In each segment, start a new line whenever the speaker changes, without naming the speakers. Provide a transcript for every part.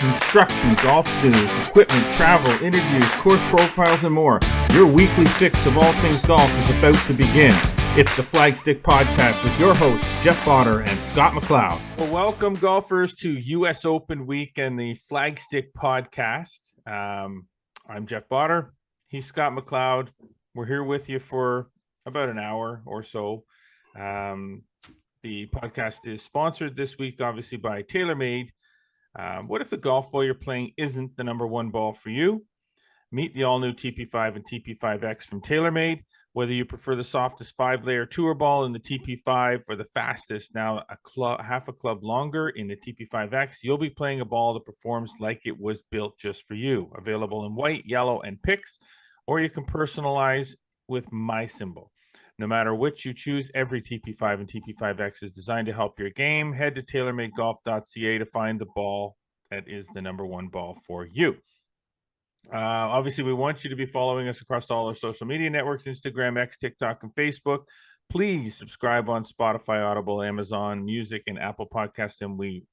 Instruction, golf news, equipment, travel, interviews, course profiles, and more. Your weekly fix of all things golf is about to begin. It's the Flagstick Podcast with your hosts, Jeff Potter and Scott McLeod. Well, welcome, golfers, to U.S. Open Week and the Flagstick Podcast. I'm Jeff Potter. He's Scott McLeod. We're here with you for about an hour or so. The podcast is sponsored this week, obviously, by TaylorMade. What if the golf ball you're playing isn't the number one ball for you? Meet the all-new TP5 and TP5X from TaylorMade. Whether you prefer the softest 5-layer tour ball in the TP5 or the fastest, now half a club longer in the TP5X, you'll be playing a ball that performs like it was built just for you. Available in white, yellow, and picks, or you can personalize with my symbol. No matter which you choose, every TP5 and TP5X is designed to help your game. Head to TaylorMadeGolf.ca to find the ball that is the number one ball for you. Obviously, we want you to be following us across all our social media networks, Instagram, X, TikTok, and Facebook. Please subscribe on Spotify, Audible, Amazon Music, and Apple Podcasts. And we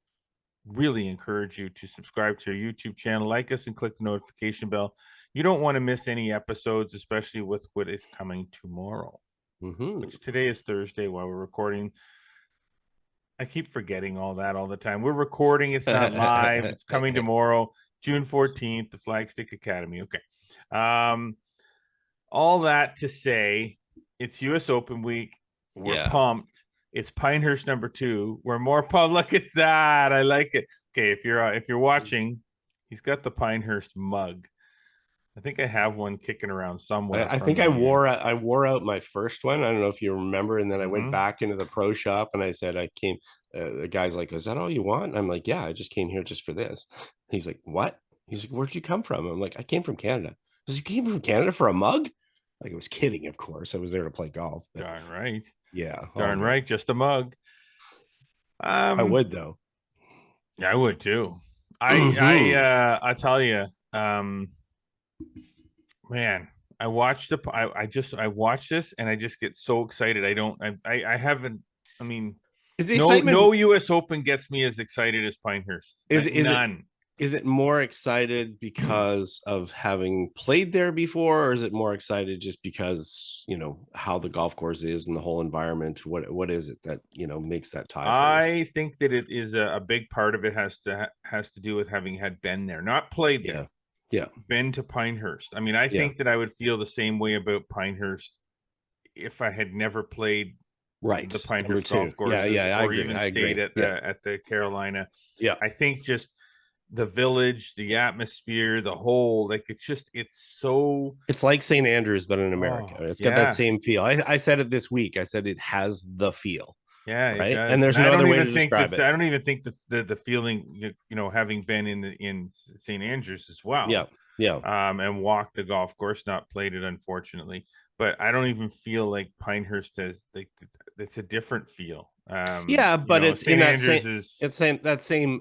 really encourage you to subscribe to our YouTube channel, like us, and click the notification bell. You don't want to miss any episodes, especially with what is coming tomorrow. Which today is Thursday while we're recording. I keep forgetting all that all the time. We're recording. It's not live. It's coming tomorrow, June 14th, the Flagstick Academy. Okay. All that to say, it's U.S. Open week. We're pumped. It's Pinehurst number 2. We're more pumped. Look at that. I like it. Okay, if you're watching, he's got the Pinehurst mug. I think I have one kicking around somewhere.
I think I wore out my first one. I don't know if you remember. And then I went back into the pro shop and I said, the guy's like, is that all you want? And I'm like, yeah, I just came here just for this. He's like, what? He's like, where'd you come from? I'm like, I came from Canada. He like, you came from Canada for a mug? Like, I was kidding, of course. I was there to play golf.
But darn right.
Yeah.
Darn right. Just a mug.
I would, though.
Yeah, I would too. I tell you, man, I watched this and I just get so excited. No U.S. Open gets me as excited as Pinehurst. None.
Is it more excited because of having played there before, or is it more excited just because, how the golf course is and the whole environment? What is it that, makes that tie?
I think that it is a big part of it has to do with having had been there, not played there.
Yeah.
Been to Pinehurst. I mean, I think that I would feel the same way about Pinehurst if I had never played the Pinehurst golf course.
I agree.
At the Carolina.
Yeah.
I think just the village, the atmosphere, the whole, like, it's like
St. Andrews, but in America. It's got that same feel. I said it this week. I said it has the feel.
Yeah,
right. And there's no other way to describe it.
I don't even think the feeling, having been in St. Andrews as well.
Yeah.
And walked the golf course, not played it, unfortunately. But I don't even feel like Pinehurst has it's a different feel.
But it's in that same.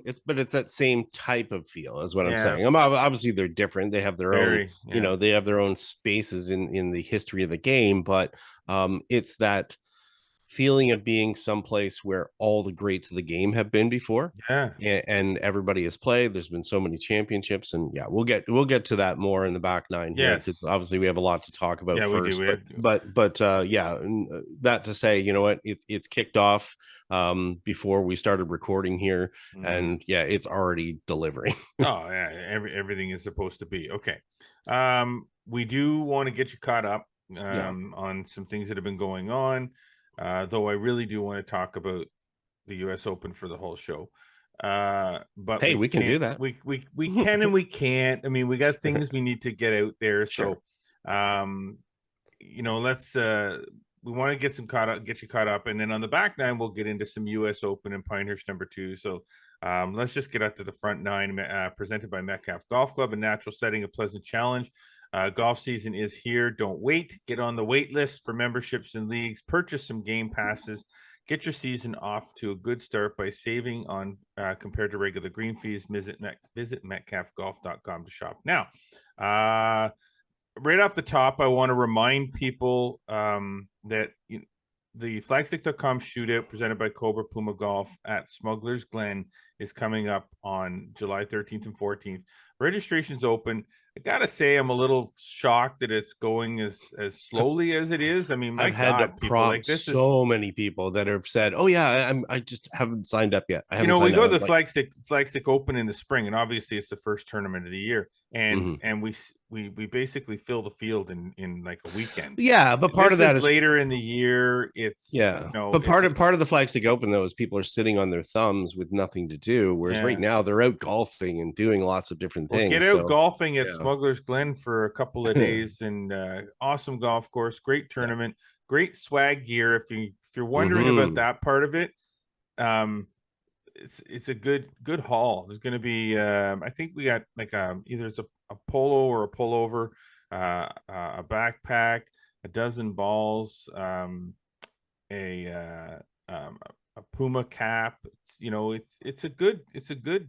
It's that same type of feel, is what I'm saying. Obviously they're different. They have their own. They have their own spaces in the history of the game. But it's that feeling of being someplace where all the greats of the game have been before, and everybody has played. There's been so many championships, and we'll get to that more in the back nine here, because obviously we have a lot to talk about first. But that to say, it's kicked off before we started recording here, and it's already delivering.
Everything is supposed to be okay. We do want to get you caught up on some things that have been going on. Though I really do want to talk about the U.S. Open for the whole show. But
hey, we can do that.
We can and we can't. I mean, we got things we need to get out there.
Sure.
So, let's we want to get you caught up, and then on the back nine we'll get into some U.S. Open and Pinehurst number 2. So let's just get out to the front nine, presented by Metcalf Golf Club, a natural setting, a pleasant challenge. Golf season is here. Don't wait. Get on the wait list for memberships and leagues. Purchase some game passes. Get your season off to a good start by saving on compared to regular green fees. Visit metcalfgolf.com to shop. Now, right off the top, I want to remind people that the flagstick.com shootout presented by Cobra Puma Golf at Smuggler's Glen is coming up on July 13th and 14th. Registration's open. I gotta say, I'm a little shocked that it's going as slowly as it is. I mean, my
I've had to
people,
prompt so many people that have said, "Oh yeah, I just haven't signed up yet. I haven't."
We go to the
like,
Flagstick Open in the spring, and obviously it's the first tournament of the year, and we basically fill the field in like a weekend.
Yeah, but part of that is
later in the year. It's
but part of the Flagstick Open though is people are sitting on their thumbs with nothing to do, whereas right now they're out golfing and doing lots of different things.
Get out golfing at Smuggler's Glen for a couple of days, and awesome golf course, great tournament, great swag gear. If you're wondering about that part of it, it's a good haul. There's going to be I think we got like either it's a polo or a pullover, a backpack, a dozen balls, a Puma cap. It's a good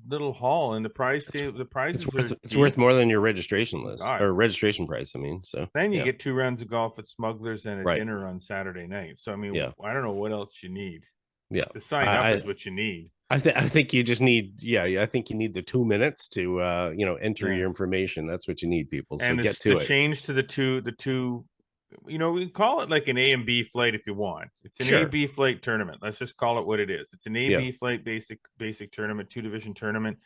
little haul, and the prizes
it's worth more than your registration list or registration price. I mean, so
then you get 2 rounds of golf at Smugglers and a dinner on Saturday night. So I mean, I don't know what else you need. To sign up is what you need.
I think you just need, I think you need the 2 minutes to, enter your information. That's what you need, people. So get to it.
Change to the two, we call it like an A and B flight if you want. It's an A-B flight tournament. Let's just call it what it is. It's an A-B flight basic tournament, 2-division tournament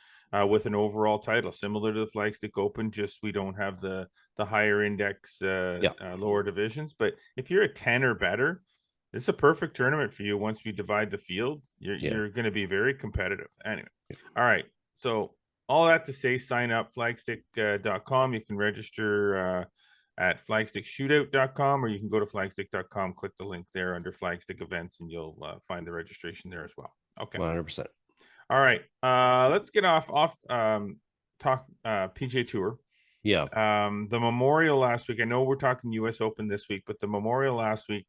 with an overall title, similar to the Flagstick Open, just we don't have the higher index lower divisions. But if you're a 10 or better, it's a perfect tournament for you. Once we divide the field, you're going to be very competitive. Anyway, all right. So all that to say, sign up flagstick.com. You can register at flagstickshootout.com, or you can go to flagstick.com, click the link there under Flagstick events, and you'll find the registration there as well. Okay.
100%.
All right. Let's get off talk PGA Tour.
Yeah.
The Memorial last week. I know we're talking US Open this week, but the Memorial last week,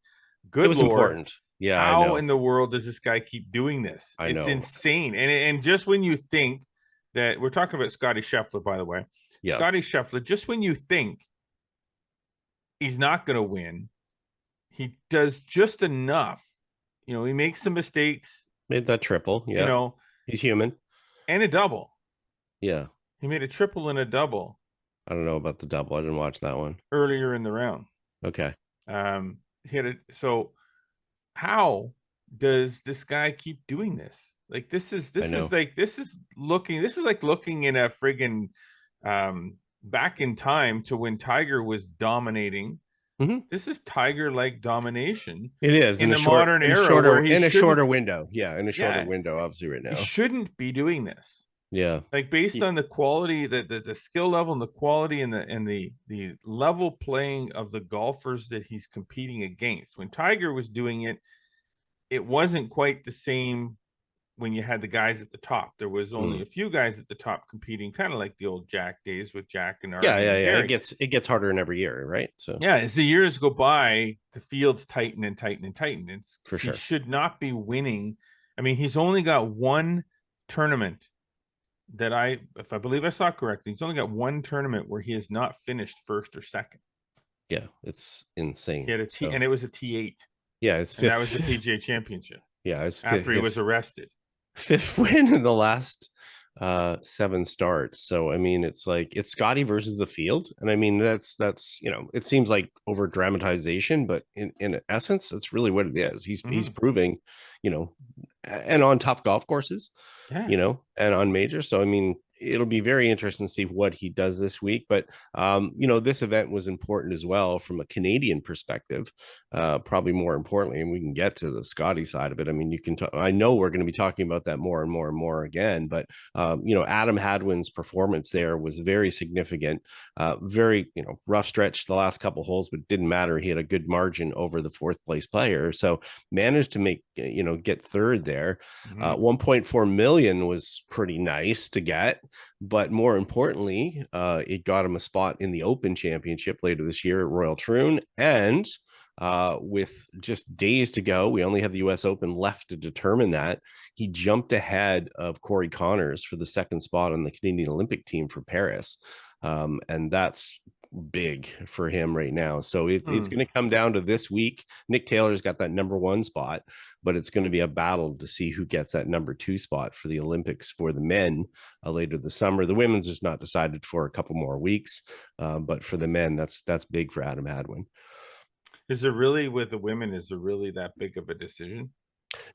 good. It was Lord, important. Yeah.
How in the world does this guy keep doing this? It's insane. And just when you think that we're talking about Scotty Scheffler, by the way, Scotty Scheffler, just when you think he's not going to win, he does just enough. He makes some mistakes.
Made that triple. Yeah. He's human.
And a double.
Yeah.
He made a triple and a double.
I don't know about the double. I didn't watch that one.
Earlier in the round.
Okay.
So how does this guy keep doing this? Like this is like looking in a friggin' back in time to when Tiger was dominating. This is Tiger-like domination.
It is
in the modern era,
in a shorter window. Yeah, in a shorter window, obviously, right now.
He shouldn't be doing this.
Yeah,
like based on the quality, the skill level, and the quality, and the level playing of the golfers that he's competing against. When Tiger was doing it, it wasn't quite the same. When you had the guys at the top, there was only a few guys at the top competing, kind of like the old Jack days with Jack and Artie.
Yeah. It gets harder in every year, right? So
as the years go by, the fields tighten and tighten and tighten. It's
for sure.
He should not be winning. I mean, he's only got one tournament that if I believe I saw correctly, he's only got one tournament where he has not finished first or second.
Yeah, it's insane.
He had and it was a T8.
Yeah,
that was the PGA Championship.
Yeah, it's
after he was arrested.
5th win in the last 7 starts. So I mean, it's Scotty versus the field, and I mean that's it seems like over dramatization, but in essence, that's really what it is. He's proving, and on tough golf courses, and on majors. So I mean, it'll be very interesting to see what he does this week. But this event was important as well from a Canadian perspective, probably more importantly, and we can get to the Scotty side of it. I mean, I know we're going to be talking about that more and more and more again, but Adam Hadwin's performance there was very significant, very rough stretch the last couple holes, but didn't matter. He had a good margin over the 4th place player, so managed to make get 3rd there. 1.4 million was pretty nice to get. But more importantly, it got him a spot in the Open Championship later this year at Royal Troon. And with just days to go, we only have the US Open left to determine that. He jumped ahead of Corey Connors for the 2nd spot on the Canadian Olympic team for Paris. And that's big for him right now. So it's going to come down to this week. Nick Taylor's got that number 1 spot, but it's going to be a battle to see who gets that number 2 spot for the Olympics for the men later this summer. The women's is not decided for a couple more weeks, but for the men, that's big for Adam Hadwin.
Is it really, with the women, is it really that big of a decision?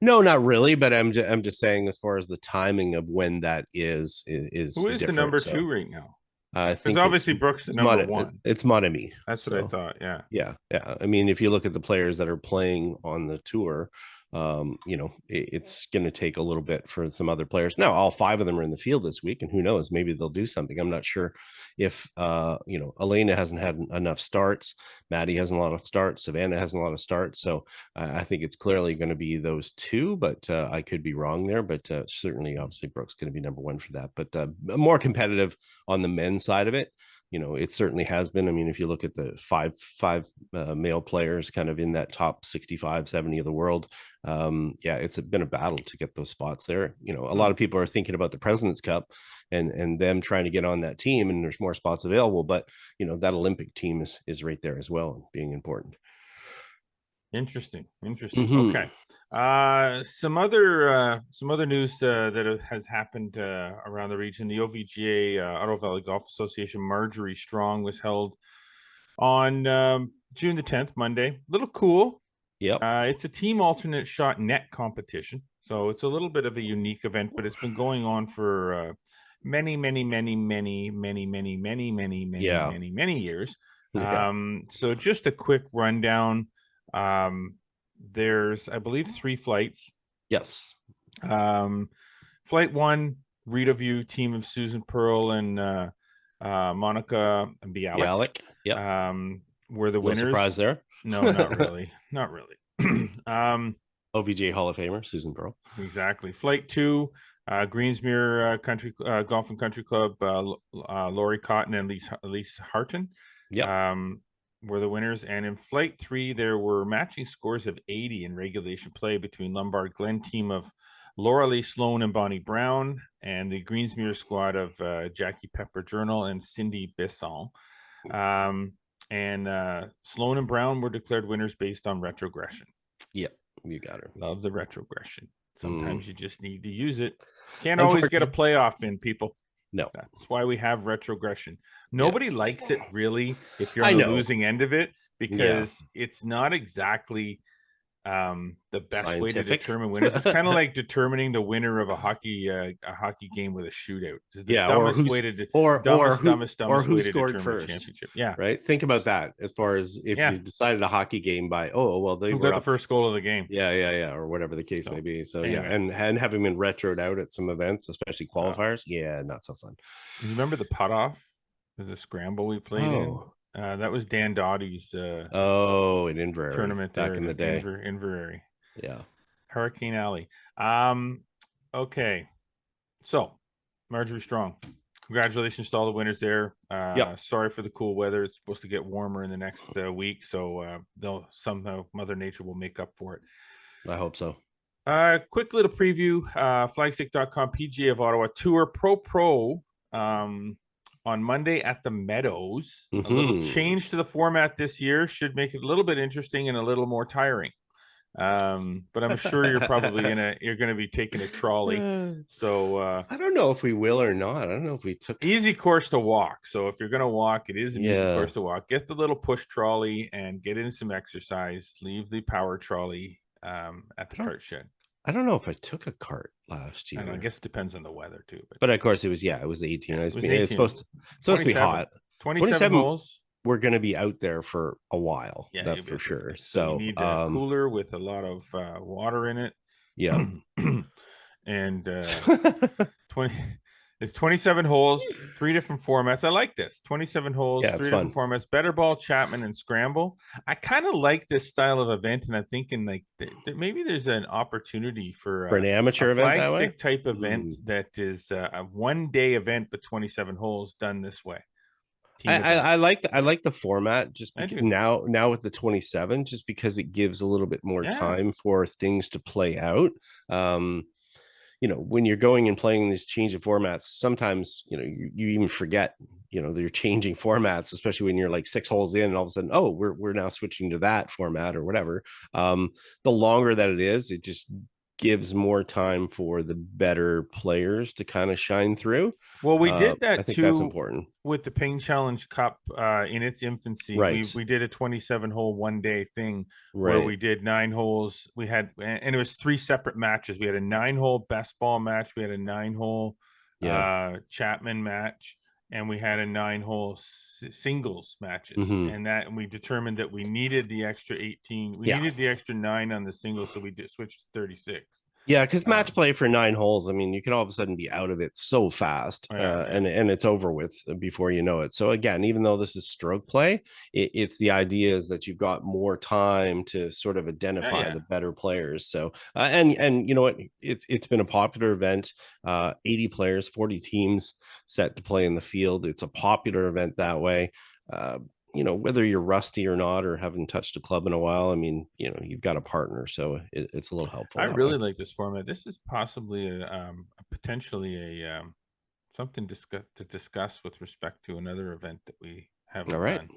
No, not really, but I'm just saying, as far as the timing of when that is
who is the number 2 right now?
I think
obviously Brooks the number 1.
It's Monami.
That's what I thought.
Yeah. I mean, if you look at the players that are playing on the tour, it's going to take a little bit for some other players. Now, all 5 of them are in the field this week, and who knows, maybe they'll do something. I'm not sure if Elena hasn't had enough starts, Maddie hasn't a lot of starts, Savannah hasn't a lot of starts, so I think it's clearly going to be those 2, but I could be wrong there. But certainly, obviously, Brooks going to be number 1 for that, but more competitive on the men's side of it. It certainly has been. I mean, if you look at the five male players kind of in that top 65, 70 of the world, it's been a battle to get those spots there. A lot of people are thinking about the President's Cup and them trying to get on that team, and there's more spots available, but that Olympic team is right there as well, being important.
Interesting. Okay. Some other news that has happened around the region. The OVGA Ottawa Valley Golf Association Marjorie Strong was held on June the 10th, Monday. A little cool.
Yep.
It's a team alternate shot net competition, so it's a little bit of a unique event, but it's been going on for many years. So just a quick rundown. There's, I believe, 3 flights.
Yes.
Flight 1, Rita View, team of Susan Pearl and Monica Bialik.
Yeah.
Were the winners.
No surprise there.
No, not really. Not really.
OVJ Hall of Famer Susan Pearl.
Exactly. Flight 2, Greensmere Country Golf and Country Club, Lori Cotton and Elise Harton.
Yeah.
Were the winners. And in Flight 3, there were matching scores of 80 in regulation play between Lombard Glen team of Laura Lee Sloan and Bonnie Brown and the Greensmere squad of Jackie Pepper Journal and Cindy Bisson. And Sloan and Brown were declared winners based on retrogression.
Yep, you got her.
Love the retrogression. Sometimes you just need to use it. Can't always get a playoff in, people.
No.
That's why we have retrogression. Nobody likes it, really, if you're on the losing end of it, because it's not exactly the best way to determine winners. It's kind of like determining the winner of a hockey game with a shootout. It's the dumbest way to
who scored first.
Championship. Yeah,
right. Think about that. As far as if you decided a hockey game by they
got the first goal of the game.
Yeah, or whatever the case may be. So anyway. and having been retroed out at some events, especially qualifiers, not so fun.
You remember the putt off? There's a scramble we played in. That was Dan Dottie's
in Inverary
tournament
back in the day.
Inverary.
Yeah.
Hurricane Alley. Okay. So Marjorie Strong. Congratulations to all the winners there. Sorry for the cool weather. It's supposed to get warmer in the next week, so they'll somehow Mother Nature will make up for it.
I hope so.
Quick little preview. Flagstick.com PGA of Ottawa Tour Pro on Monday at the Meadows. A little change to the format this year should make it a little bit interesting and a little more tiring. But I'm sure you're probably gonna be taking a trolley. So
I don't know if we will or not. I don't know if we took
easy course to walk. So if you're gonna walk, it is an easy course to walk. Get the little push trolley and get in some exercise. Leave the power trolley at the cart shed.
I don't know if I took a cart last year.
I guess it depends on the weather too.
But of course it was 18. It's supposed to be hot.
27 holes.
We're going to be out there for a while. Yeah, that's for sure. So
you need a cooler with a lot of water in it.
Yeah.
And 27 holes, 3 different formats. I like this. 27 holes, 3 different formats. Better ball, Chapman, and scramble. I kind of like this style of event, and I'm thinking like maybe there's an opportunity for
an amateur event,
Flagstick type event that is a one-day event, but 27 holes done this way.
I like the format just because now with the 27, just because it gives a little bit more time for things to play out. When you're going and playing these change of formats, sometimes you even forget they're changing formats, especially when you're like 6 holes in and all of a sudden, oh, we're now switching to that format or whatever. The longer that it is, it just gives more time for the better players to kind of shine through.
Well, we did that
I think
too
that's important
with the Ping Challenge Cup in its infancy.
Right.
We did a 27-hole one-day thing where
Right.
we did 9 holes. We had, and it was 3 separate matches. We had a 9-hole best ball match. We had a 9-hole Chapman match, and we had a 9-hole singles matches. And we determined that we needed the extra 18. We needed the extra 9 on the singles, so we switched to 36.
Yeah, because match play for 9 holes, I mean, you can all of a sudden be out of it so fast, and it's over with before you know it. So again, even though this is stroke play, it's the idea is that you've got more time to sort of identify the better players. So and you know what, it's been a popular event. 80 players, 40 teams set to play in the field. It's a popular event that way. Whether you're rusty or not, or haven't touched a club in a while, I mean, you've got a partner, so it's a little helpful.
I really like this format. This is possibly potentially a something to discuss with respect to another event that we have done.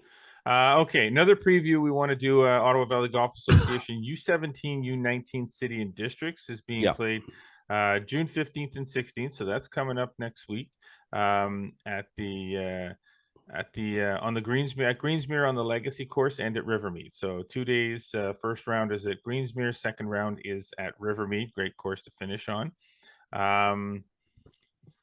Okay, another preview we want to do. Ottawa Valley Golf Association U17, U19 City and Districts is being played June 15th and 16th, so that's coming up next week at the on the Greensmere on the Legacy course and at Rivermead. So 2 days. First round is at Greensmere. Second round is at Rivermead. Great course to finish on.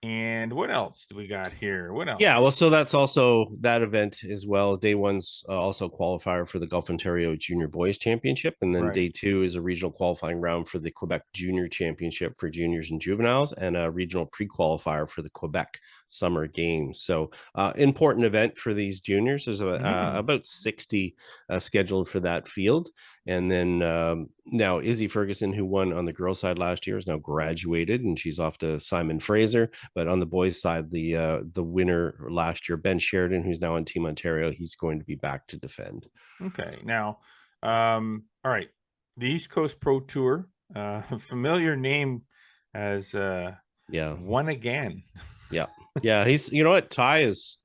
And what else do we got here? What else?
Yeah, well, so that's also that event as well. Day one's also qualifier for the Gulf Ontario Junior Boys Championship, and then day 2 is a regional qualifying round for the Quebec Junior Championship for juniors and juveniles, and a regional pre-qualifier for the Quebec Summer Games. So important event for these juniors. There's about 60 scheduled for that field. And then now Izzy Ferguson, who won on the girls' side last year, is now graduated, and she's off to Simon Fraser. But on the boys' side, the winner last year, Ben Sheridan, who's now on Team Ontario, he's going to be back to defend.
Okay, now, all right, the East Coast Pro Tour, familiar name as Won Again.
Yeah, he's, you know what, Ty is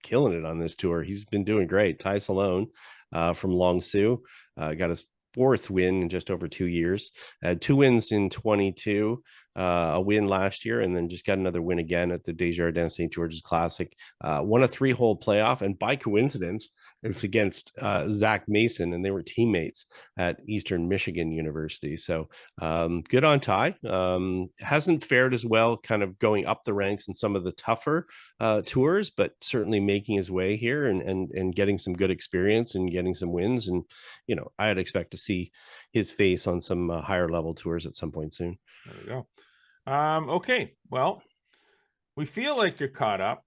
killing it on this tour. He's been doing great. Ty Salone from Long Sault got his 4th win in just over 2 years. Had 2 wins in 22, a win last year, and then just got another win again at the Desjardins St. George's Classic. Won a 3-hole playoff, and by coincidence, it's against Zach Mason, and they were teammates at Eastern Michigan University. So good on Ty. Hasn't fared as well kind of going up the ranks in some of the tougher tours, but certainly making his way here and getting some good experience and getting some wins. And I'd expect to see his face on some higher level tours at some point soon.
There we go. Okay, well, we feel like you're caught up.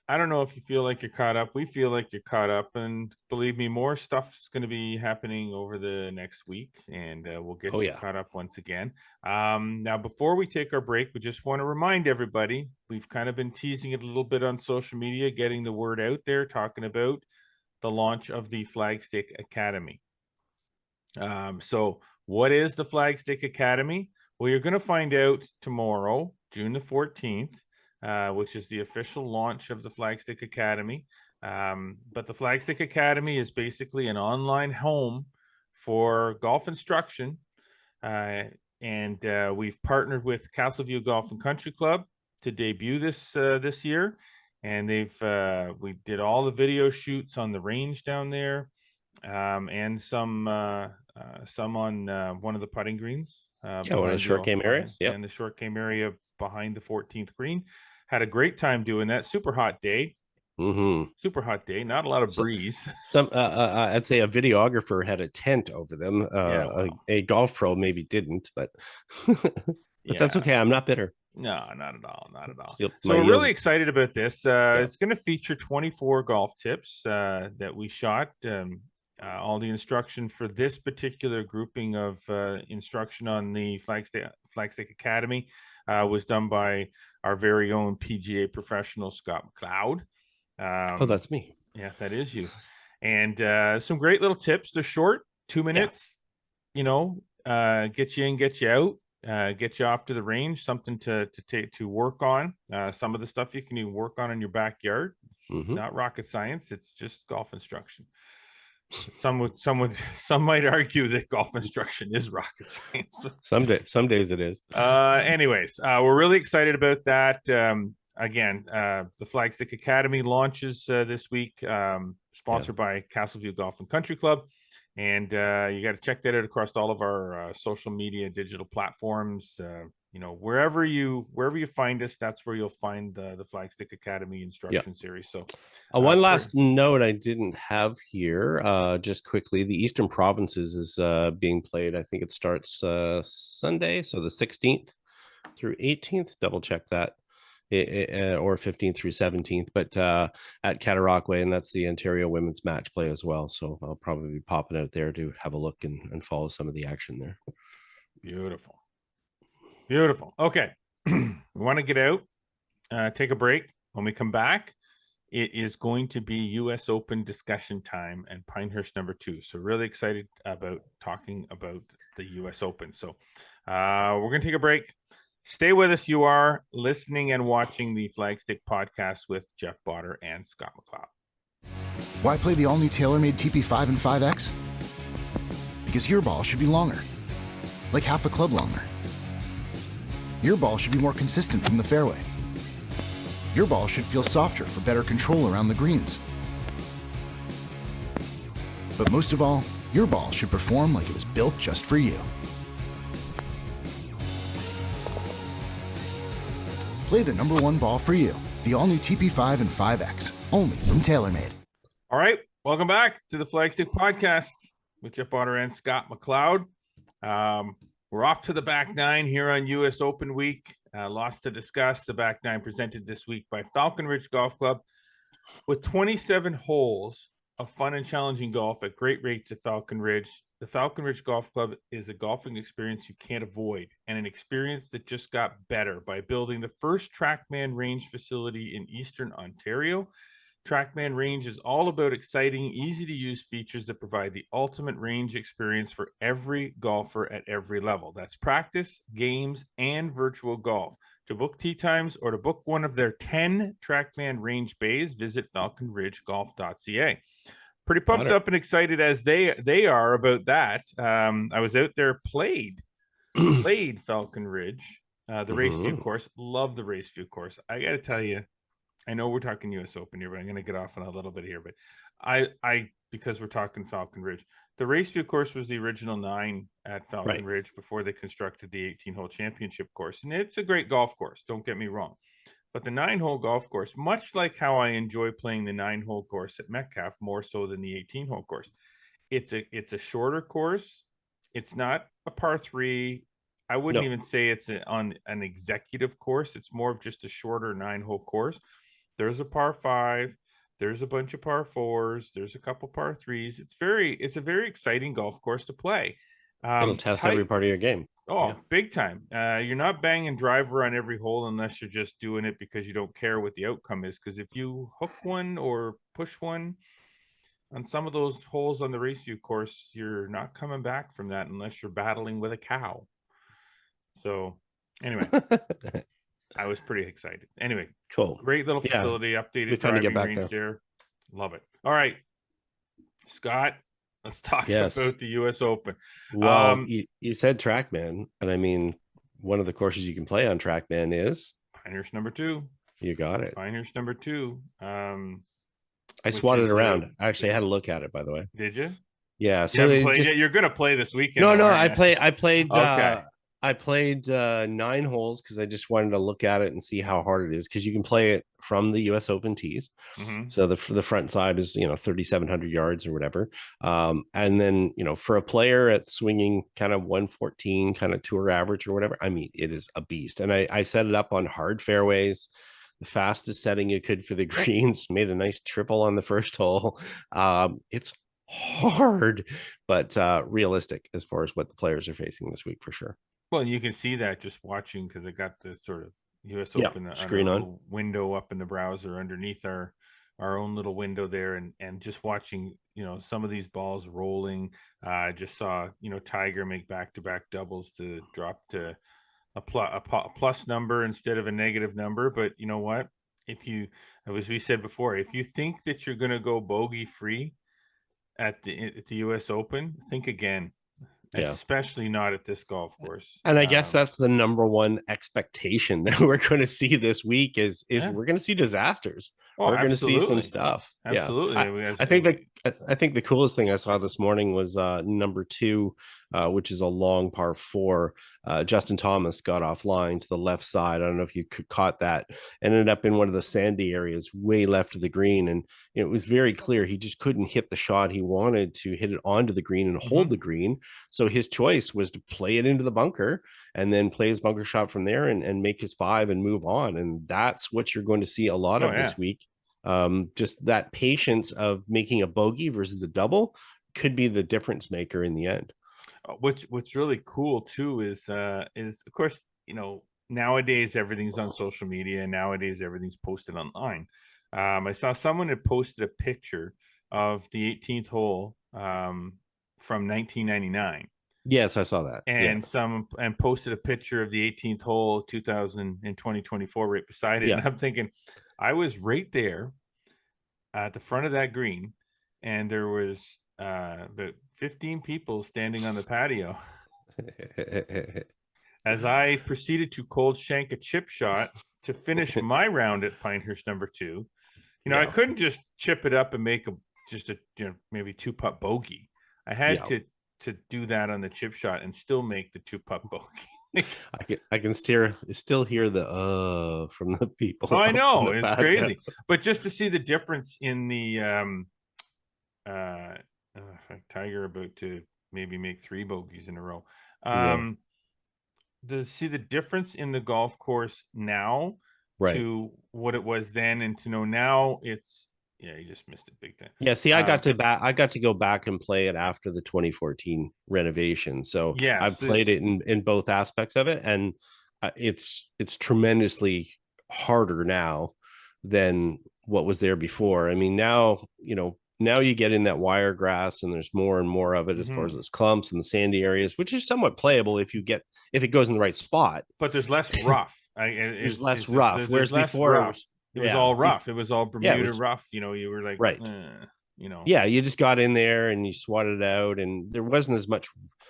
I don't know if you feel like you're caught up. We feel like you're caught up, and believe me, more stuff's going to be happening over the next week, and we'll get you caught up once again. Now, before we take our break, we just want to remind everybody, we've kind of been teasing it a little bit on social media, getting the word out there, talking about the launch of the Flagstick Academy. So what is the Flagstick Academy? Well, you're going to find out tomorrow, June the 14th, which is the official launch of the Flagstick Academy. But the Flagstick Academy is basically an online home for golf instruction. And we've partnered with Castleview Golf and Country Club to debut this year. And we did all the video shoots on the range down there, and some on one of the putting greens.
One of the short game areas.
Yeah, and the short game area behind the 14th green. Had a great time doing that. Super hot day. Super hot day. Not a lot of breeze.
I'd say a videographer had a tent over them. A golf pro maybe didn't, but that's okay. I'm not bitter.
No, not at all. Not at all. So we're really excited about this. It's going to feature 24 golf tips that we shot. All the instruction for this particular grouping of instruction on the Flagstick Academy was done by our very own PGA professional, Scott McLeod.
That's me.
Yeah, that is you. And some great little tips. They're short, 2 minutes, get you in, get you out. get you off to the range, something to work on. Some of the stuff you can even work on in your backyard. It's not rocket science. It's just golf instruction. Some might argue that golf instruction is rocket science.
Some days it is.
Anyways, we're really excited about that. Again, the Flagstick Academy launches this week, sponsored by Castleview Golf and Country Club. And you got to check that out across all of our social media, digital platforms. Wherever you find us, that's where you'll find the Flagstick Academy instruction series. So,
one last note I didn't have here, just quickly: the Eastern Provinces is being played. I think it starts Sunday, so the 16th through 18th. Double check that. Or 15th through 17th, but at Cataraqui, and that's the Ontario women's match play as well. So I'll probably be popping out there to have a look and follow some of the action there.
Beautiful. Okay. We want to get out, take a break. When we come back, it is going to be US Open discussion time and Pinehurst number 2. So really excited about talking about the US Open. So we're going to take a break. Stay with us. You are listening and watching the Flagstick podcast with Jeff Botter and Scott McLeod.
Why play the all-new TaylorMade TP5 and 5X? Because your ball should be longer, like half a club longer. Your ball should be more consistent from the fairway. Your ball should feel softer for better control around the greens. But most of all, your ball should perform like it was built just for you. Play the number one ball for you. The all-new TP5 and 5X, only from TaylorMade.
All right, welcome back to the Flagstick podcast with Jeff Botter and Scott McLeod. We're off to the back nine here on US Open week. Lots to discuss. The back nine presented this week by Falcon Ridge Golf Club with 27 holes of fun and challenging golf at great rates at Falcon Ridge. The Falcon Ridge Golf Club is a golfing experience you can't avoid, and an experience that just got better by building the first TrackMan range facility in Eastern Ontario. TrackMan Range is all about exciting, easy-to-use features that provide the ultimate range experience for every golfer at every level. That's practice, games, and virtual golf. To book tee times or to book one of their 10 TrackMan Range bays, visit falconridgegolf.ca. Pretty pumped up and excited as they are about that. I was out there, played Falcon Ridge, the Raceview course. Love the Raceview course. I got to tell you, I know we're talking US Open here, but I'm going to get off on a little bit here. But I because we're talking Falcon Ridge, the Raceview course was the original 9 at Falcon Ridge before they constructed the 18-hole championship course, and it's a great golf course. Don't get me wrong. But the 9-hole golf course, much like how I enjoy playing the 9-hole course at Metcalf more so than the 18-hole course, it's a shorter course. It's not a par 3. I wouldn't even say it's on an executive course. It's more of just a shorter 9-hole course. There's a par 5. There's a bunch of par 4s. There's a couple par 3s. It's a very exciting golf course to play.
It'll test every part of your game.
Oh, big time. You're not banging driver on every hole unless you're just doing it because you don't care what the outcome is. Because if you hook one or push one on some of those holes on the Raceview course, you're not coming back from that unless you're battling with a cow. So anyway, I was pretty excited. Anyway,
cool.
Great little facility, updated driving range there. Love it. All right, Scott. Let's talk about the US Open.
Well, you said TrackMan, and I mean, one of the courses you can play on TrackMan is
Pinehurst number 2.
You got it.
Pinehurst number 2.
I swatted around. I actually had a look at it, by the way.
Did you?
Yeah.
So you're going to play this weekend.
No. I played. Okay. I played 9 holes because I just wanted to look at it and see how hard it is, because you can play it from the US Open tees. So the front side is 3,700 yards or whatever, and then for a player at swinging kind of 114 kind of tour average or whatever, I mean, it is a beast. And I set it up on hard fairways, the fastest setting you could for the greens, made a nice triple on the first hole. It's hard, but realistic as far as what the players are facing this week for sure.
Well, you can see that just watching, because I got this sort of US Open
screen on
window up in the browser underneath our our own little window there, and just watching, some of these balls rolling. I just saw, Tiger make back-to-back doubles to drop to a plus number instead of a negative number. But you know what? As we said before, if you think that you're going to go bogey free at the U.S. Open, think again. Yeah. Especially not at this golf course.
And I guess that's the number one expectation that we're going to see this week is we're going to see disasters. We're going to see some stuff.
Absolutely.
Yeah. I think the coolest thing I saw this morning was number 2, which is a long par 4. Justin Thomas got offline to the left side. I don't know if you caught that. Ended up in one of the sandy areas way left of the green. And it was very clear he just couldn't hit the shot he wanted to hit it onto the green and hold the green. So his choice was to play it into the bunker and then play his bunker shot from there and make his 5 and move on. And that's what you're going to see a lot of this week. Just that patience of making a bogey versus a double could be the difference maker in the end.
What's really cool too is of course, nowadays everything's on social media. Nowadays everything's posted online. I saw someone had posted a picture of the 18th hole from 1999.
Yes, I saw that.
And posted a picture of the 18th hole 2024 right beside it. Yeah. And I'm thinking, I was right there at the front of that green, and there was about 15 people standing on the patio as I proceeded to cold shank a chip shot to finish my round at Pinehurst number 2. I couldn't just chip it up and make maybe 2-putt bogey. I had to do that on the chip shot and still make the 2-putt bogey.
I can still hear the from the people.
Oh, I know, it's crazy. But just to see the difference in the Tiger about to maybe make 3 bogeys in a row. To see the difference in the golf course now to what it was then, and to know now it's you just missed it big time.
Yeah, see, I got to go back and play it after the 2014 renovation. So I've played it in both aspects of it, and it's tremendously harder now than what was there before. I mean, now you get in that wire grass, and there's more and more of it as far as those clumps and the sandy areas, which is somewhat playable if it goes in the right spot.
But there's less rough.
There's less rough. Whereas before
rough. It was all rough. It was all Bermuda rough. You were like,
Yeah, you just got in there and you swatted it out, and there wasn't as much.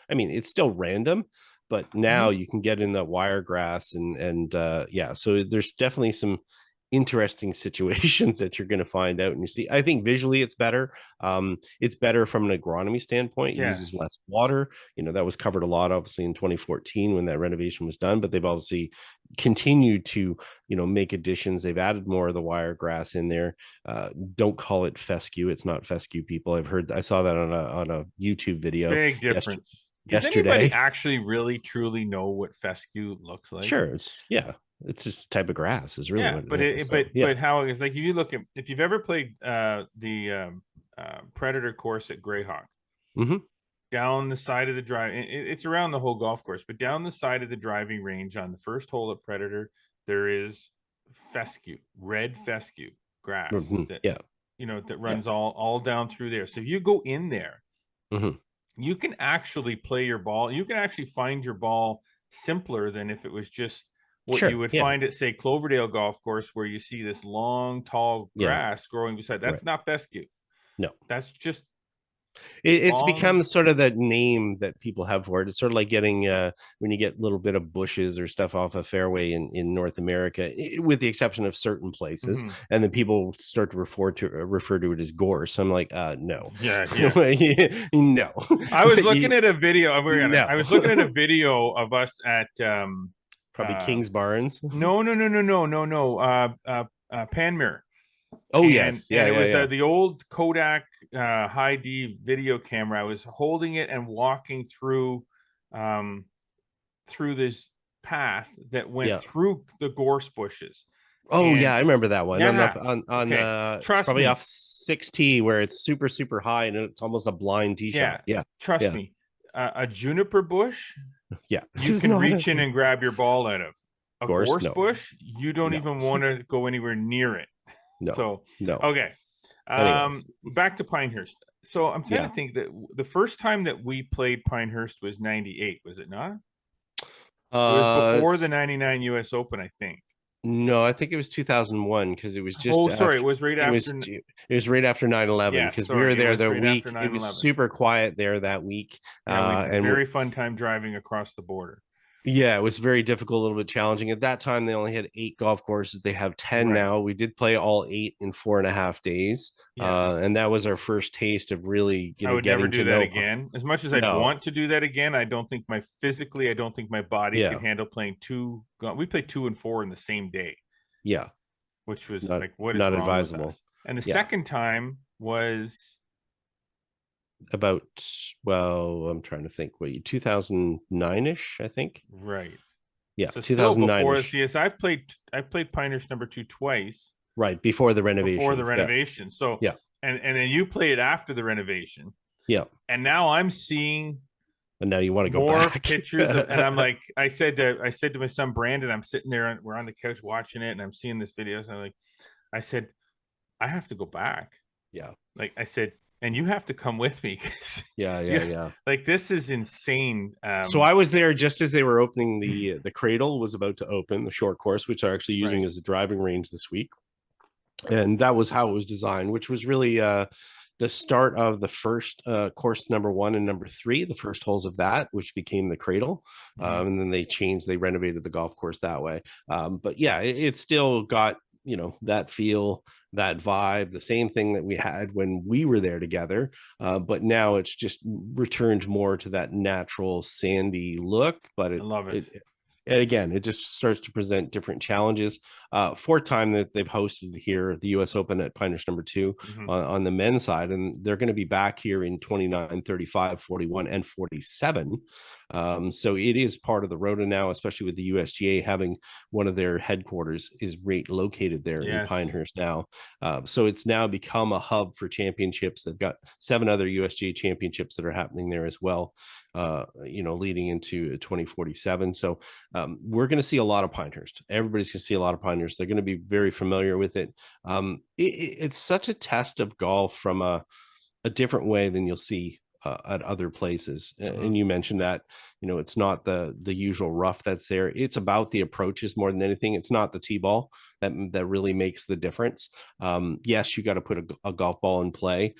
I mean, it's still random, but now you can get in that wire grass and so there's definitely some interesting situations that you're going to find out and you see. I think visually it's better. It's better from an agronomy standpoint. It uses less water. That was covered a lot obviously in 2014 when that renovation was done, but they've obviously continued to make additions. They've added more of the wire grass in there. Don't call it fescue. It's not fescue, people. I saw that on a YouTube video.
Big difference. Does anybody actually really truly know what fescue looks like?
Sure. It's just a type of grass is really what it is.
But how it's like, if you've ever played the Predator course at Greyhawk, down the side of the drive, it's around the whole golf course, but down the side of the driving range on the first hole at Predator, there is fescue, red fescue grass that runs all down through there. So if you go in there, you can actually play your ball. You can actually find your ball simpler than if it was just what you would find at, say, Cloverdale Golf Course, where you see this long, tall grass growing beside. That's not fescue.
No,
that's just.
It's become sort of that name that people have for it. It's sort of like getting when you get a little bit of bushes or stuff off a fairway in North America, with the exception of certain places, and then people start to refer to it as gorse. I'm like, no, no.
I was looking at a video. I was looking at a video of us at
probably King's Barnes.
No. Panmure.
Oh, yes.
Yeah, it was the old Kodak high D video camera. I was holding it and walking through this path that went through the gorse bushes.
Oh, I remember that one. On probably off 6T, where it's super, super high and it's almost a blind tee shot. Yeah.
Trust me. A juniper bush, you can reach in and grab your ball out of. A gorse bush, you don't even want to go anywhere near it. Okay. Back to Pinehurst. So I'm trying to think that the first time that we played Pinehurst was 98, was it not? It was before the 99 US Open, I think.
No, I think it was 2001 because it was just
it was right after
it was right after 9/11 because we were there the week. It was super quiet there that week.
Yeah, and very fun time driving across the border.
Yeah, it was very difficult, a little bit challenging. At that time, they only had 8 golf courses. They have 10 now. We did play all 8 in 4.5 days. And that was our first taste of really,
I would never do that again. As much as I'd want to do that again, I don't think my body could handle playing 2. We played 2 and 4 in the same day.
Yeah.
Which was what is wrong
advisable.
With us? And the second time was
about, I'm trying to think, 2009-ish, I think.
Right.
Yeah,
so 2009. I've played Pinehurst number 2 twice.
Right, before the renovation.
So and then you played after the renovation.
Yeah.
And now I'm seeing,
and now you want to go
more
back.
pictures of, and I'm like, I said to my son Brandon, I'm sitting there and we're on the couch watching it and I'm seeing this video. So I said, I have to go back.
Yeah.
Like I said, and you have to come with me.
Yeah.
Like this is insane.
So I was there just as they were opening the Cradle was about to open, the short course, which they're actually using as a driving range this week. And that was how it was designed, which was really the start of the first course number 1 and number 3, the first holes of that, which became the Cradle. And then they renovated the golf course that way. But yeah, it still got, that feel, that vibe, the same thing that we had when we were there together. But now it's just returned more to that natural sandy look. But
I love it.
And again, it just starts to present different challenges. 4th time that they've hosted here, the US Open at Pinehurst number 2 on the men's side. And they're going to be back here in 29, 35, 41, and 47. So it is part of the rota now, especially with the USGA having one of their headquarters is located there in Pinehurst now. So it's now become a hub for championships. They've got 7 other USGA championships that are happening there as well, leading into 2047. So we're going to see a lot of Pinehurst. Everybody's going to see a lot of Pinehurst. They're going to be very familiar with it. It's such a test of golf from a different way than you'll see at other places. And you mentioned that, it's not the usual rough that's there. It's about the approaches more than anything. It's not the tee ball that really makes the difference. Yes, you got to put a golf ball in play.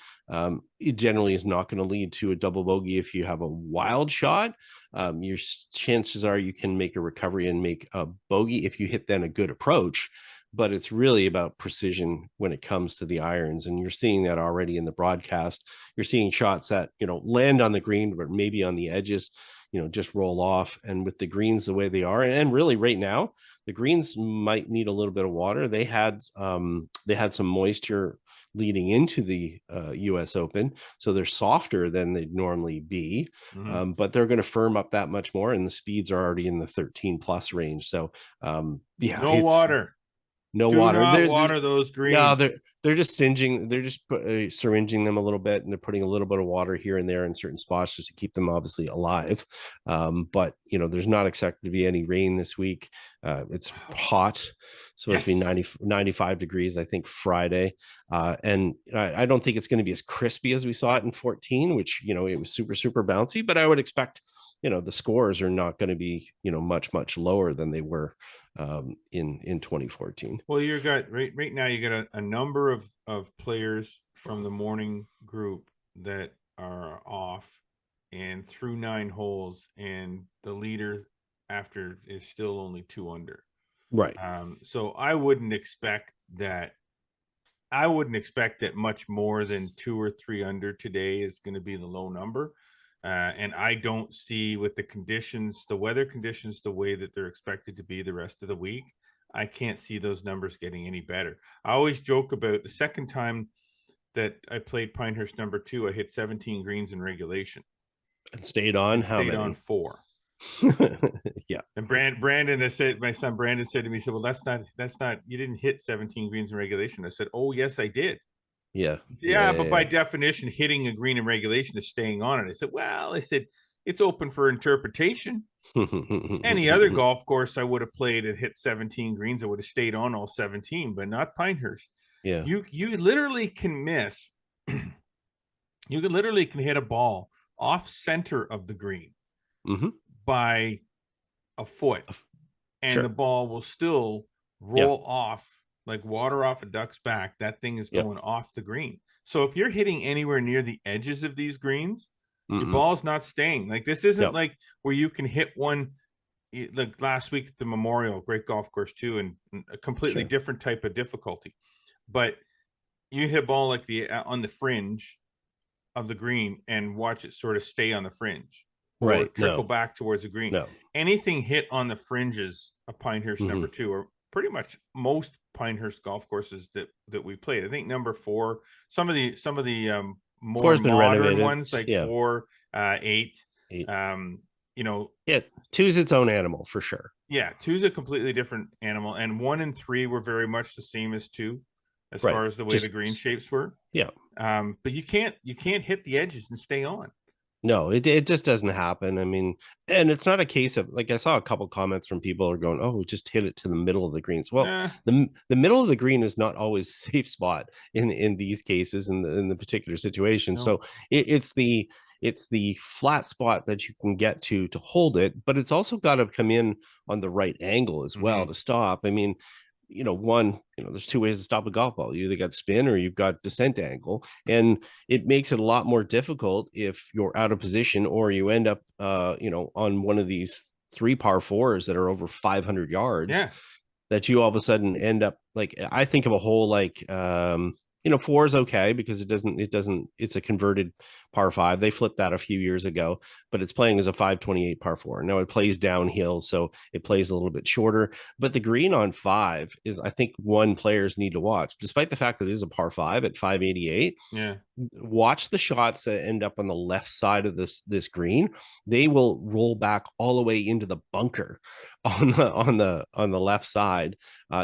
It generally is not going to lead to a double bogey if you have a wild shot. Your chances are you can make a recovery and make a bogey if you hit then a good approach. But it's really about precision when it comes to the irons. And you're seeing that already in the broadcast. You're seeing shots that, land on the green, but maybe on the edges, just roll off. And with the greens the way they are, and really right now, the greens might need a little bit of water. They had some moisture leading into the US Open. So they're softer than they'd normally be, but they're going to firm up that much more. And the speeds are already in the 13 plus range. So
no water.
No
Do
water.
Not water those greens.
No, they're just singeing. They're just syringing them a little bit, and they're putting a little bit of water here and there in certain spots just to keep them obviously alive. But there's not expected to be any rain this week. It's hot, supposed to be 95 degrees, I think, Friday. And I don't think it's going to be as crispy as we saw it in 14, which it was super, super bouncy. But I would expect the scores are not going to be much, much lower than they were in 2014.
Well, you got right now you got a number of players from the morning group that are off and through 9 holes, and the leader after is still only 2 under.
Right.
So I wouldn't expect that much more than 2 or 3 under today is going to be the low number. And I don't see with the weather conditions, the way that they're expected to be the rest of the week, I can't see those numbers getting any better. I always joke about the second time that I played Pinehurst number 2, I hit 17 greens in regulation.
And stayed on how many?
On 4.
Yeah.
And my son Brandon said to me, he said, well, that's not, you didn't hit 17 greens in regulation. I said, oh, yes, I did.
Yeah.
But by definition, hitting a green in regulation is staying on it. I said, it's open for interpretation. Any other golf course I would have played and hit 17 greens, I would have stayed on all 17, but not Pinehurst.
Yeah.
You literally can miss. You literally can hit a ball off center of the green by a foot, and the ball will still roll off like water off a duck's back. That thing is going off the green. So if you're hitting anywhere near the edges of these greens, your ball's not staying. Like, this isn't like where you can hit one like last week at the Memorial, great golf course too, and a completely different type of difficulty. But you hit a ball like on the fringe of the green and watch it sort of stay on the fringe or trickle back towards the green. Anything hit on the fringes of Pinehurst number 2, or pretty much most Pinehurst golf courses that we played. I think number 4, some of the more modern ones like 4, 8. You know,
2's its own animal for sure.
2's a completely different animal, and 1 and 3 were very much the same as 2 as far as the way the green shapes were. But you can't hit the edges and stay on.
No, it just doesn't happen. I mean, and it's not a case of, like, I saw a couple comments from people are going, "Oh, just hit it to the middle of the greens." Well, the middle of the green is not always a safe spot in these cases in the particular situation. So it's the flat spot that you can get to hold it, but it's also got to come in on the right angle as well to stop. I mean, there's 2 ways to stop a golf ball. You either got spin or you've got descent angle, and it makes it a lot more difficult if you're out of position or you end up on one of these 3 par 4s that are over 500 yards, that you all of a sudden end up, like, I think of a hole like 4 is okay because it's a converted par 5. They flipped that a few years ago, but it's playing as a 528 par 4. Now it plays downhill, so it plays a little bit shorter, but the green on 5 is, I think, one players need to watch, despite the fact that it is a par 5 at 588. Watch the shots that end up on the left side of this green. They will roll back all the way into the bunker on the left side.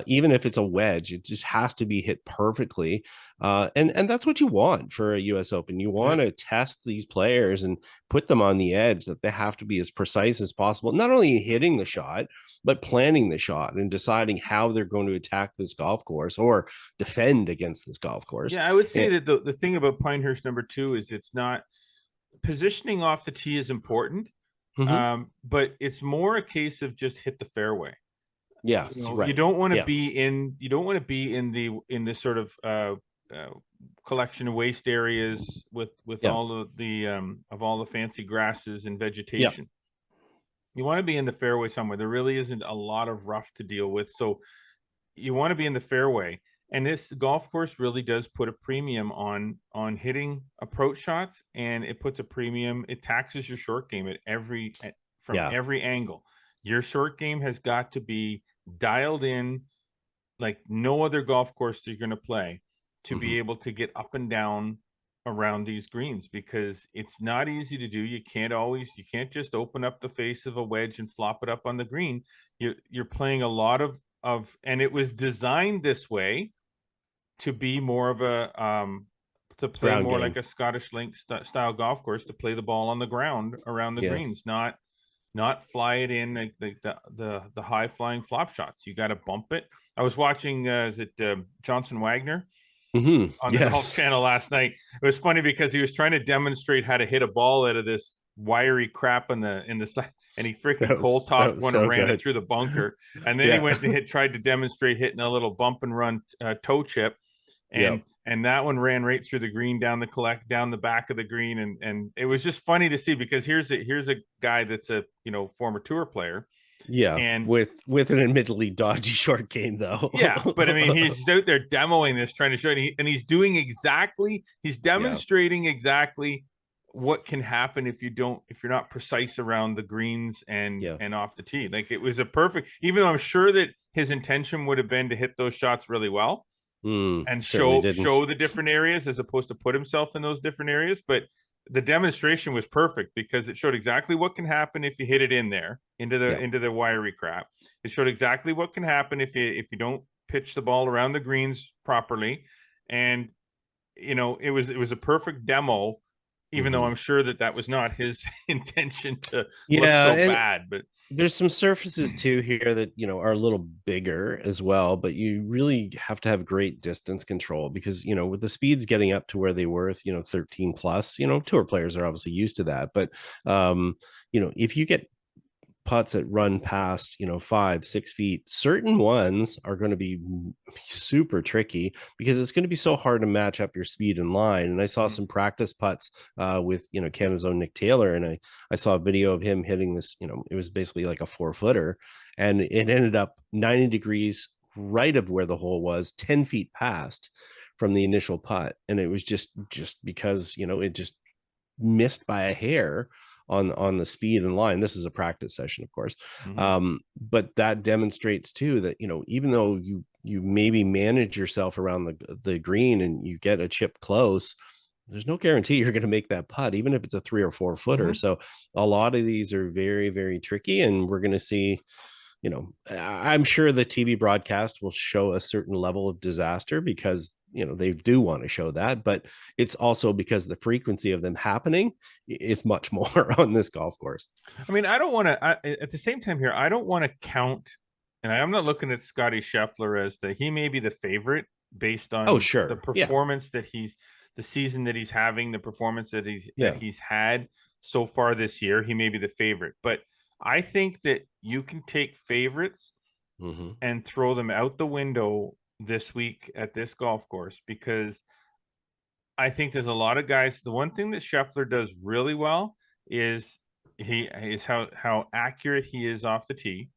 Even if it's a wedge, it just has to be hit perfectly. And that's what you want for a US Open. You want to test these players and put them on the edge, that they have to be as precise as possible, not only hitting the shot, but planning the shot and deciding how they're going to attack this golf course or defend against this golf course.
I would say that the thing about Pinehurst number 2 is it's not positioning off the tee is important. But it's more a case of just hit the fairway. You don't want to be in the sort of collection of waste areas with all of the fancy grasses and vegetation. You want to be in the fairway somewhere. There really isn't a lot of rough to deal with, so you want to be in the fairway. And this golf course really does put a premium on hitting approach shots, and it puts a premium. It taxes your short game from every angle. Your short game has got to be dialed in like no other golf course you're going to play to be able to get up and down around these greens, because it's not easy to do. You can't just open up the face of a wedge and flop it up on the green. You're playing a lot of, and it was designed this way to be more of a to play more like a Scottish Link style golf course, to play the ball on the ground around the greens, not fly it in like the high flying flop shots. You got to bump it. I was watching Johnson Wagner on the Golf Channel last night. It was funny because he was trying to demonstrate how to hit a ball out of this wiry crap in the side, and he freaking cold topped one and ran it through the bunker. And then he went and tried to demonstrate hitting a little bump and run toe chip, and that one ran right through the green down the back of the green, and it was just funny to see, because here's a guy that's a former tour player.
And with an admittedly dodgy short game though.
But I mean, he's out there demoing this, trying to show it, and he's demonstrating exactly what can happen if you're not precise around the greens and off the tee. Like, it was a perfect, even though I'm sure that his intention would have been to hit those shots really well and show the different areas as opposed to put himself in those different areas. But the demonstration was perfect because it showed exactly what can happen if you hit it in there into the wiry crap. It showed exactly what can happen if you don't pitch the ball around the greens properly. And it was a perfect demo even though I'm sure that was not his intention to
yeah,
look so bad. But
there's some surfaces too here that, you know, are a little bigger as well, but you really have to have great distance control because, you know, with the speeds getting up to where they were, you know, 13 plus, you know, tour players are obviously used to that. But, you know, if you get putts that run past, you know, 5-6 feet, certain ones are going to be super tricky because it's going to be so hard to match up your speed and line. And I saw some practice putts with, you know, Canada's own Nick Taylor, and I saw a video of him hitting this, you know, it was basically like a 4-footer, and it ended up 90 degrees right of where the hole was, 10 feet past from the initial putt. And it was just because, you know, it just missed by a hair on the speed and line. This is a practice session, of course. But that demonstrates too that, you know, even though you maybe manage yourself around the green and you get a chip close, there's no guarantee you're going to make that putt, even if it's a 3 or 4 footer. So a lot of these are very, very tricky, and we're going to see, you know, I'm sure the TV broadcast will show a certain level of disaster because, you know, they do want to show that, but it's also because the frequency of them happening is much more on this golf course.
I mean, I don't want to, at the same time here, I don't want to count, and I'm not looking at Scotty Scheffler as he may be the favorite based on the performance that the season that he's having, the performance that he's had so far this year. He may be the favorite, but I think that you can take favorites and throw them out the window this week at this golf course, because I think there's a lot of guys. The one thing that Scheffler does really well is how accurate he is off the tee,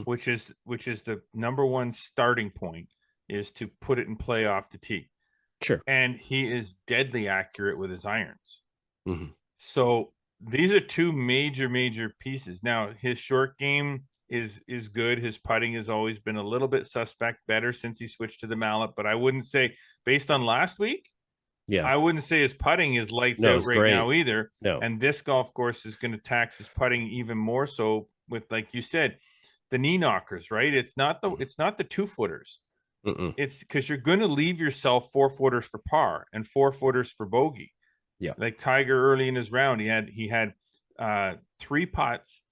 which is the number one starting point, is to put it in play off the tee.
Sure.
And he is deadly accurate with his irons. So these are two major pieces. Now, his short game is good. His putting has always been a little bit suspect, better since he switched to the mallet. But I wouldn't say, based on last week, I wouldn't say his putting is lights out right now either.
No.
And this golf course is going to tax his putting even more so with, like you said, the knee knockers, right? It's not the 2-footers. It's because you're going to leave yourself 4-footers for par and 4-footers for bogey.
Yeah.
Like Tiger early in his round, he had 3 putts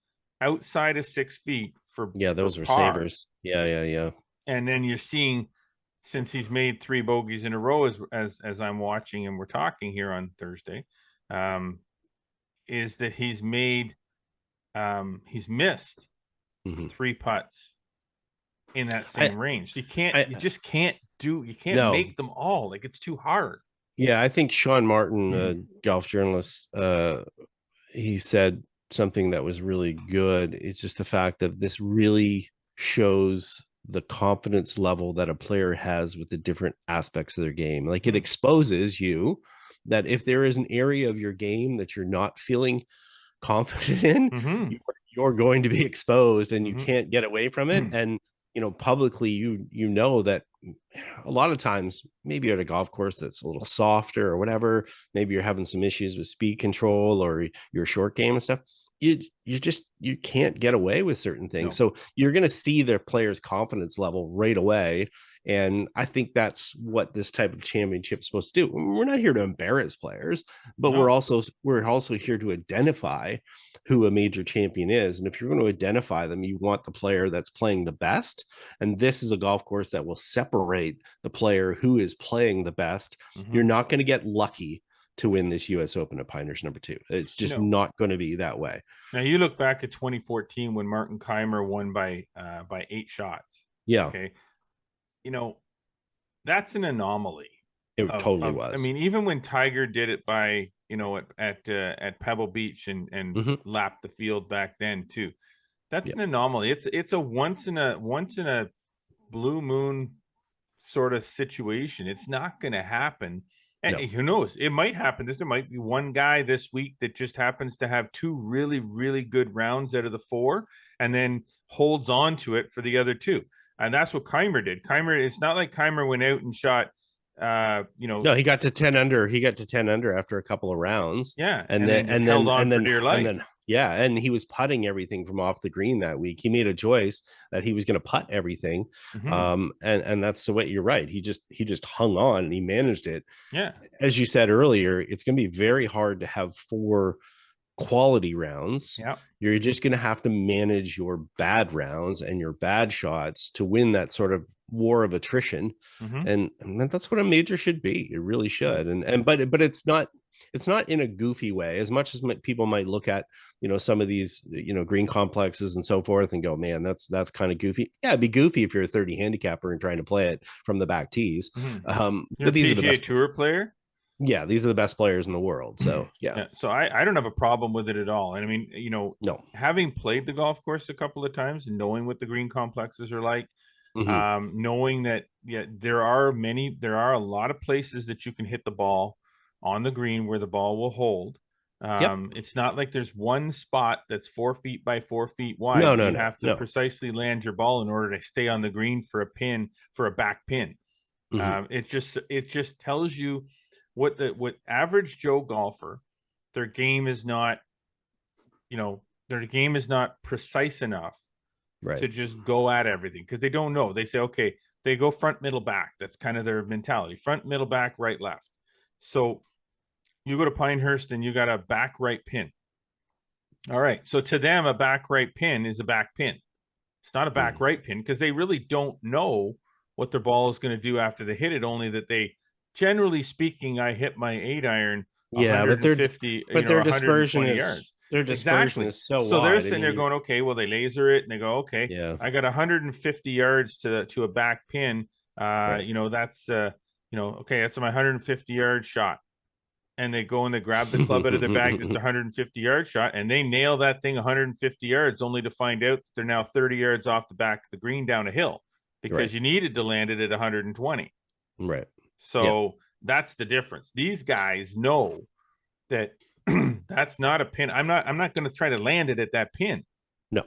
outside of 6 feet for
those were
par.
savers. Yeah.
And then you're seeing, since he's made 3 bogeys in a row, as I'm watching and we're talking here on Thursday, is that he's missed 3 putts in that same range. You just can't make them all. Like, it's too hard.
Yeah, I think Sean Martin, a golf journalist, he said something that was really good. It's just the fact that this really shows the confidence level that a player has with the different aspects of their game. Like, it exposes you that if there is an area of your game that you're not feeling confident in, you're going to be exposed and you can't get away from it. And, you know, publicly, you know that a lot of times, maybe you're at a golf course that's a little softer or whatever, maybe you're having some issues with speed control or your short game and stuff. You can't get away with certain things. So you're going to see their players' confidence level right away. And I think that's what this type of championship is supposed to do. We're not here to embarrass players, but we're also here to identify who a major champion is. And if you're going to identify them, you want the player that's playing the best. And this is a golf course that will separate the player who is playing the best. You're not going to get lucky to win this US Open at Pinehurst number 2. It's just not going to be that way.
Now, you look back at 2014 when Martin Keimer won by 8 shots.
Yeah.
Okay. You know, that's an anomaly.
It totally was.
I mean, even when Tiger did it by, you know, at Pebble Beach and lapped the field back then too. That's an anomaly. It's a once in a blue moon sort of situation. It's not going to happen. And who knows? It might happen. There might be one guy this week that just happens to have 2 really, really good rounds out of the 4 and then holds on to it for the other 2. And that's what Keimer did. It's not like Keimer went out and shot, No,
he got to 10 under. He got to 10 under after a couple of rounds.
Yeah.
And then held on for dear life. Yeah, and he was putting everything from off the green that week. He made a choice that he was going to putt everything, and that's the way. You're right. He just hung on and he managed it.
Yeah,
as you said earlier, it's going to be very hard to have 4 quality rounds.
Yeah,
You're just going to have to manage your bad rounds and your bad shots to win that sort of war of attrition. And that's what a major should be. It really should. But it's not in a goofy way, as much as people might look at, some of these, green complexes and so forth and go, man, that's kind of goofy. Yeah, it'd be goofy if you're a 30 handicapper and trying to play it from the back tees.
You're
but these
a PGA
are the best
Tour player.
Yeah, these are the best players in the world. So yeah.
So I don't have a problem with it at all. And I mean,
no,
having played the golf course a couple of times and knowing what the green complexes are like, knowing that there are a lot of places that you can hit the ball on the green where the ball will hold. It's not like there's one spot that's 4 feet by 4 feet wide. You have to precisely land your ball in order to stay on the green for a back pin. It just tells you what average Joe golfer, their game is not precise enough to just go at everything, because they don't know. They say, okay, they go front, middle, back. That's kind of their mentality. Front, middle, back, right, left. So you go to Pinehurst and you got a back right pin. All right. So to them, a back right pin is a back pin. It's not a back right pin, because they really don't know what their ball is going to do after they hit it, only that they, generally speaking, I hit my 8-iron 150,
but their dispersion is
yards.
Their dispersion is so wide.
They're sitting there going, okay, well, they laser it and they go, okay, I got 150 yards to a back pin. That's okay, that's my 150 yard shot. And they go and they grab the club out of their bag that's a 150 yard shot, and they nail that thing 150 yards, only to find out that they're now 30 yards off the back of the green down a hill, because you needed to land it at 120.
Right.
So that's the difference. These guys know that that's not a pin. I'm not going to try to land it at that pin.
No,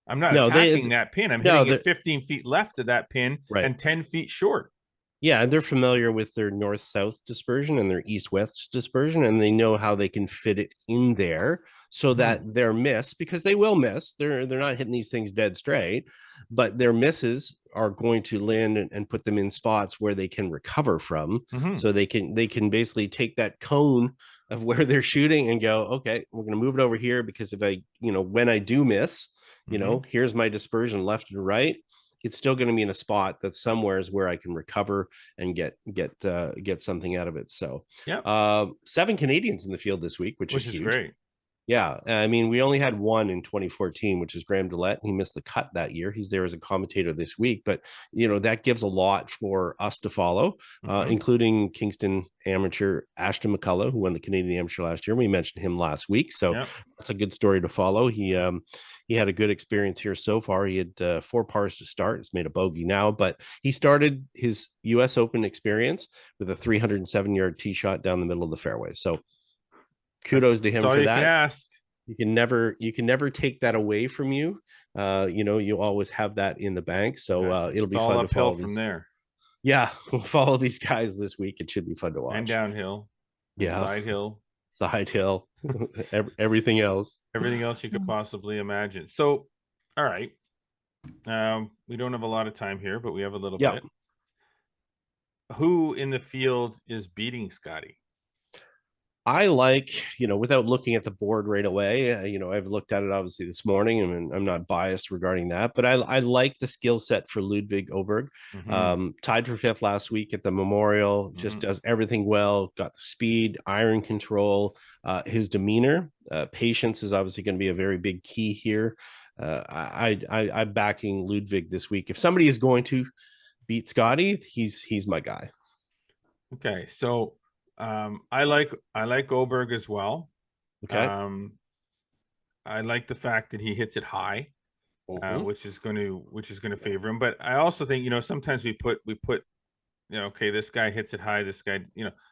I'm not attacking that pin. I'm hitting it 15 feet left of that pin and 10 feet short.
Yeah, and they're familiar with their north-south dispersion and their east-west dispersion, and they know how they can fit it in there so that their miss, because they will miss, they're not hitting these things dead straight, but their misses are going to land and put them in spots where they can recover from. So they can basically take that cone of where they're shooting and go, okay, we're going to move it over here, because if I, when I do miss, here's my dispersion left and right. It's still going to be in a spot that's somewheres where I can recover and get something out of it. So 7 Canadians in the field this week, which is huge.
Great.
Yeah, I mean, we only had one in 2014, which is Graham Dillette. He missed the cut that year. He's there as a commentator this week, but that gives a lot for us to follow, including Kingston amateur Ashton McCullough, who won the Canadian Amateur last year. We mentioned him last week, so that's a good story to follow. He had a good experience here so far. He had 4 pars to start. He's made a bogey now, but he started his U.S. Open experience with a 307-yard tee shot down the middle of the fairway. So kudos to him for that. You can never take that away from you. You always have that in the bank. So it'll be fun to follow
from there.
Yeah, we'll follow these guys this week. It should be fun to watch.
And downhill. Side hill.
Everything else
you could possibly imagine. So, all right. We don't have a lot of time here, but we have a little bit. Who in the field is beating Scotty?
I like, without looking at the board right away, I've looked at it obviously this morning, and I'm not biased regarding that, but I like the skill set for Ludwig Åberg. Tied for 5th last week at the Memorial, just does everything well, got the speed, iron control, his demeanor, patience is obviously going to be a very big key here. I'm backing Ludwig this week. If somebody is going to beat Scotty, he's my guy.
Okay, so I like Åberg as well.
Okay.
I like the fact that he hits it high, which is going to favor him. But I also think, sometimes we put, okay, this guy hits it high. This guy,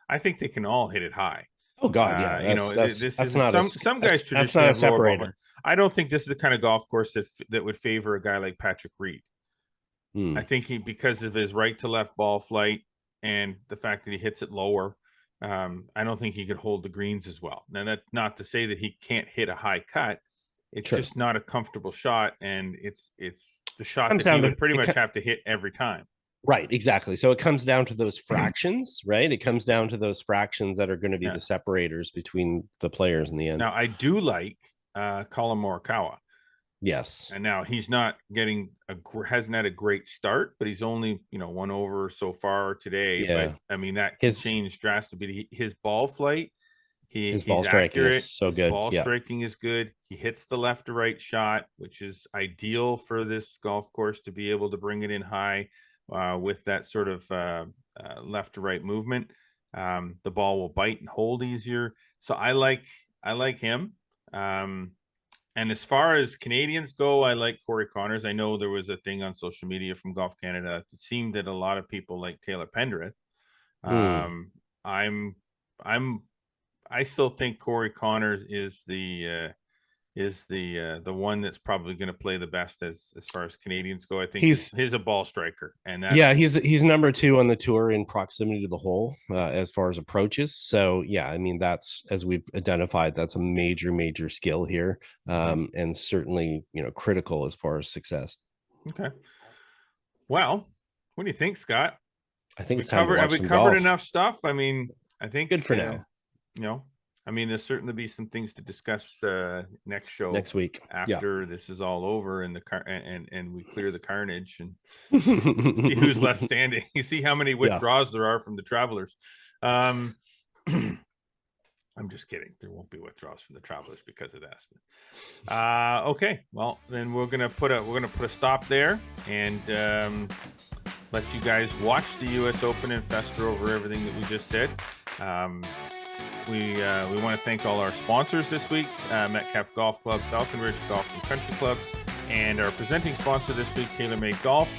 I think they can all hit it high.
Oh God, yeah.
Some guys traditionally have lower ball. I don't think this is the kind of golf course that would favor a guy like Patrick Reed. I think because of his right to left ball flight and the fact that he hits it lower, I don't think he could hold the greens as well. Now, that's not to say that he can't hit a high cut. It's just not a comfortable shot, and it's the shot that he would pretty much have to hit every time.
Right, exactly. So it comes down to those fractions, right? It comes down to those fractions that are going to be the separators between the players in the end.
Now, I do like Colin Morikawa.
Yes.
And now he's not hasn't had a great start, but he's only, 1 over so far today.
Yeah.
But I mean, that can change drastically. His ball flight,
his ball striking is so good.
Ball striking is good. He hits the left to right shot, which is ideal for this golf course to be able to bring it in high with that sort of left to right movement. The ball will bite and hold easier. So I like him. And as far as Canadians go, I like Corey Connors. I know there was a thing on social media from Golf Canada. It seemed that a lot of people like Taylor Pendrith. I still think Corey Connors is the one that's probably going to play the best as far as Canadians go. I think he's a ball striker, and
he's number 2 on the tour in proximity to the hole as far as approaches. So I mean, that's, as we've identified, that's a major skill here, and certainly critical as far as success.
Okay. Well, what do you think, Scott?
I think
we covered enough stuff. I mean, I think
good for now.
I mean, there's certainly be some things to discuss next
week
after this is all over and and we clear the carnage and see who's left standing. You see how many withdrawals there are from the Travelers. I'm just kidding. There won't be withdrawals from the Travelers because of that. Okay, well then we're gonna put a stop there and let you guys watch the U.S. Open and fester over everything that we just said. We want to thank all our sponsors this week, Metcalf Golf Club, Falcon Ridge Golf and Country Club, and our presenting sponsor this week, TaylorMade Golf.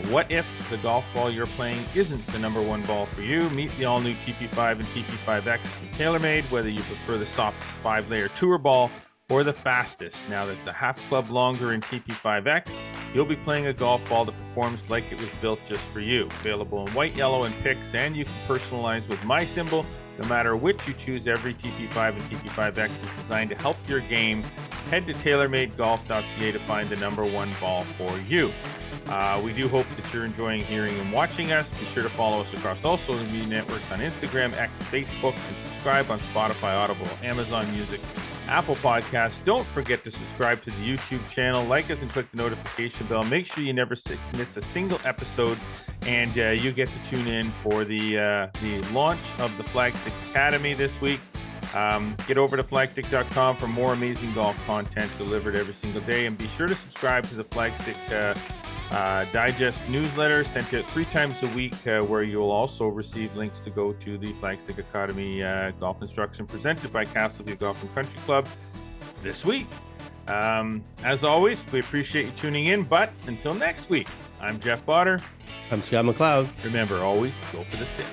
What if the golf ball you're playing isn't the number 1 ball for you? Meet the all-new TP5 and TP5X from TaylorMade, whether you prefer the softest 5-layer tour ball or the fastest. Now that's a half club longer in TP5X, you'll be playing a golf ball that performs like it was built just for you. Available in white, yellow, and picks, and you can personalize with my symbol. No matter which you choose, every TP5 and TP5X is designed to help your game. Head to TaylorMadeGolf.ca to find the number 1 ball for you. We do hope that you're enjoying hearing and watching us. Be sure to follow us across all social media networks on Instagram, X, Facebook, and subscribe on Spotify, Audible, Amazon Music, Apple Podcasts. Don't forget to subscribe to the YouTube channel, like us, and click the notification bell. Make sure you never miss a single episode, and you get to tune in for the launch of the Flagstick Academy this week. Get over to flagstick.com for more amazing golf content delivered every single day, and be sure to subscribe to the Flagstick Digest newsletter sent out 3 times a week, where you'll also receive links to go to the Flagstick Academy golf instruction presented by Castleview Golf and Country Club this week. As always, we appreciate you tuning in, but until next week, I'm Jeff Botter.
I'm Scott McLeod.
Remember, always go for the stick.